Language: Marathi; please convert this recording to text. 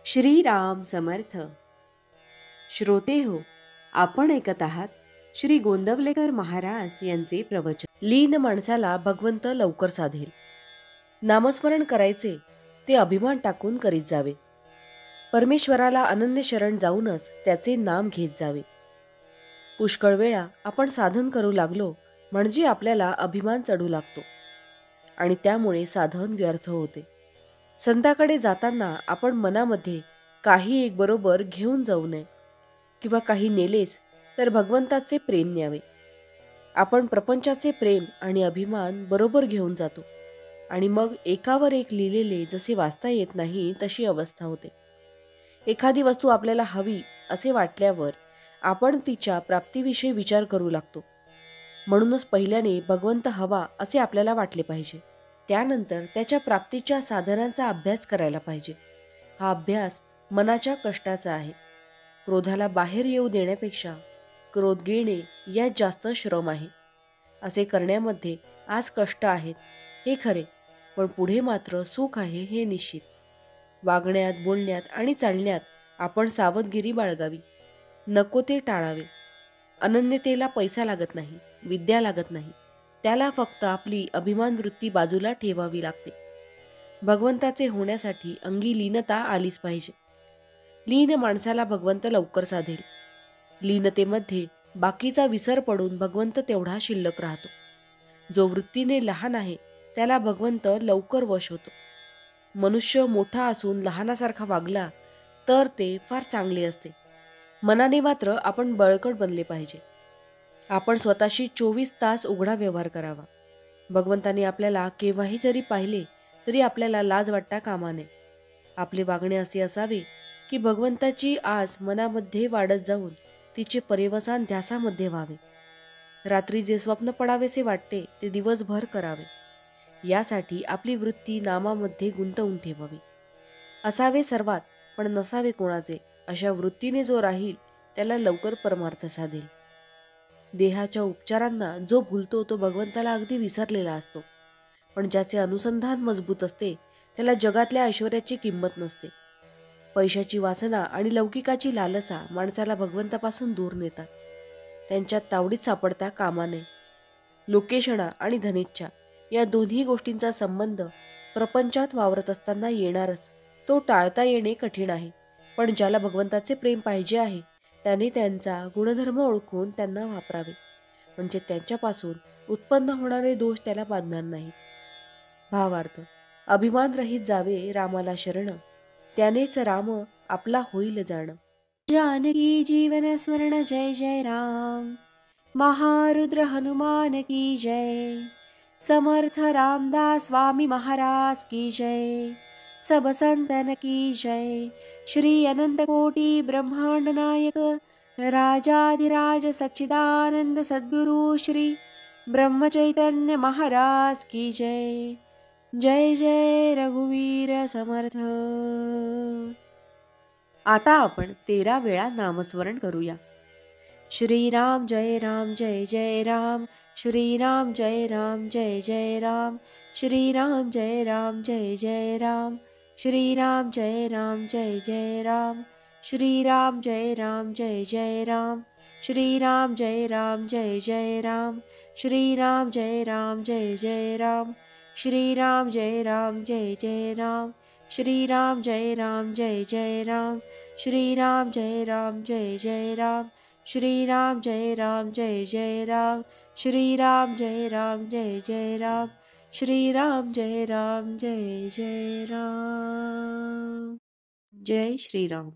श्रीराम समर्थ. श्रोते हो, आपण ऐकत आहात श्री गोंदवलेकर महाराज यांचे प्रवचन. लीन माणसाला भगवंत लवकर साधेल. नामस्मरण करायचे ते अभिमान टाकून करीत जावे. परमेश्वराला अनन्य शरण जाऊनच त्याचे नाम घेत जावे. पुष्कळ वेळा आपण साधन करू लागलो म्हणजे आपल्याला अभिमान चढू लागतो आणि त्यामुळे साधन व्यर्थ होते. संताकडे जाताना आपण मनामध्ये काही एक बरोबर घेऊन जाऊ नये, किंवा काही नेलेच तर भगवंताचे प्रेम न्यावे. आपण प्रपंचाचे प्रेम आणि अभिमान बरोबर घेऊन जातो आणि मग एकावर एक लिहिलेले जसे वाचता येत नाही तशी अवस्था होते. एखादी वस्तू आपल्याला हवी असे वाटल्यावर आपण तिच्या प्राप्तीविषयी विचार करू लागतो. म्हणूनच पहिल्याने भगवंत हवा असे आपल्याला वाटले पाहिजे. त्यानंतर त्याच्या प्राप्तीच्या साधनांचा अभ्यास करायला पाहिजे. हा अभ्यास मनाच्या कष्टाचा आहे. क्रोधाला बाहेर येऊ देण्यापेक्षा क्रोध घेणे यात जास्त श्रम आहे. असे करण्यामध्ये आज कष्ट आहेत हे खरे, पण पुढे मात्र सुख आहे हे निश्चित. वागण्यात, बोलण्यात आणि चालण्यात आपण सावधगिरी बाळगावी. नको ते टाळावे. अनन्यतेला पैसा लागत नाही, विद्या लागत नाही. त्याला फक्त आपली अभिमान वृत्ती बाजूला ठेवावी लागते. भगवंताचे होण्यासाठी अंगी लीनता आलीच पाहिजे. लीन माणसाला भगवंत लवकर साधेल. लीनतेमध्ये बाकीचा विसर पडून भगवंत तेवढा शिल्लक राहतो. जो वृत्तीने लहान आहे त्याला भगवंत लवकर वश होतो. मनुष्य मोठा असून लहानासारखा वागला तर ते फार चांगले असते. मनाने मात्र आपण बळकट बनले पाहिजे. आपण स्वतःशी 24 तास उघडा व्यवहार करावा. भगवंताने आपल्याला केव्हाही जरी पाहिले तरी आपल्याला लाज वाटता कामा नये. आपले वागणे असे असावे की भगवंताची आज मनामध्ये वाढत जाऊन तिचे पर्यवसान ध्यासामध्ये व्हावे. रात्री जे स्वप्न पडावेसे वाटते ते दिवसभर करावे. यासाठी आपली वृत्ती नामामध्ये गुंतवून ठेवावी. असावे सर्वात पण नसावे कोणाचे अशा वृत्तीने जो राहील त्याला लवकर परमार्थ साधेल. देहाच्या उपचारांना जो भुलतो तो भगवंताला अगदी विसरलेला असतो. पण ज्याचे अनुसंधान मजबूत असते त्याला जगातल्या ऐश्वर्याची किंमत नसते. पैशाची वासना आणि लौकिकाची लालसा माणसाला भगवंतापासून दूर नेतात. त्यांच्यात तावडीत सापडता कामा नये. लोकेशणा आणि धनेच्छा या दोन्ही गोष्टींचा संबंध प्रपंचात वावरत असताना येणारच. तो टाळता येणे कठीण आहे. पण ज्याला भगवंताचे प्रेम पाहिजे आहे त्याने त्यांचा गुणधर्म ओळखून त्यांना वापरावे, म्हणजे त्यांच्यापासून उत्पन्न होणारे दोष त्याला बांधणार नाहीत. भावार्थ: अभिमान रहित जावे रामाला शरण, त्यानेच राम आपला होईल जाण. जानकी जीवन स्मरण जय जय राम. महारुद्र हनुमान की जय. समर्थ रामदास स्वामी महाराज की जय. सब संतन की जय. श्री अनंत कोटि ब्रह्मांड नायक राजाधिराज सच्चिदानंद सद्गुरु श्री ब्रह्म चैतन्य महाराज की जय. जय जय रघुवीर समर्थ. आता आपण 13 वेळा नामस्मरण करूया. श्रीराम जय राम जय जय राम. श्रीराम जय राम जय जय राम. श्रीराम जय राम जय जय राम. श्रीराम जय राम जय जय राम. श्रीराम जय राम जय जय राम. श्रीराम जय राम जय जय राम. श्रीराम जय राम जय जय राम. श्रीराम जय राम जय जय राम. श्रीराम जय राम जय जय राम. श्रीराम जय राम जय जय राम. श्रीराम जय राम जय जय राम. श्रीराम जय राम जय जय राम. श्रीराम जय राम जय जय राम. जय श्रीराम.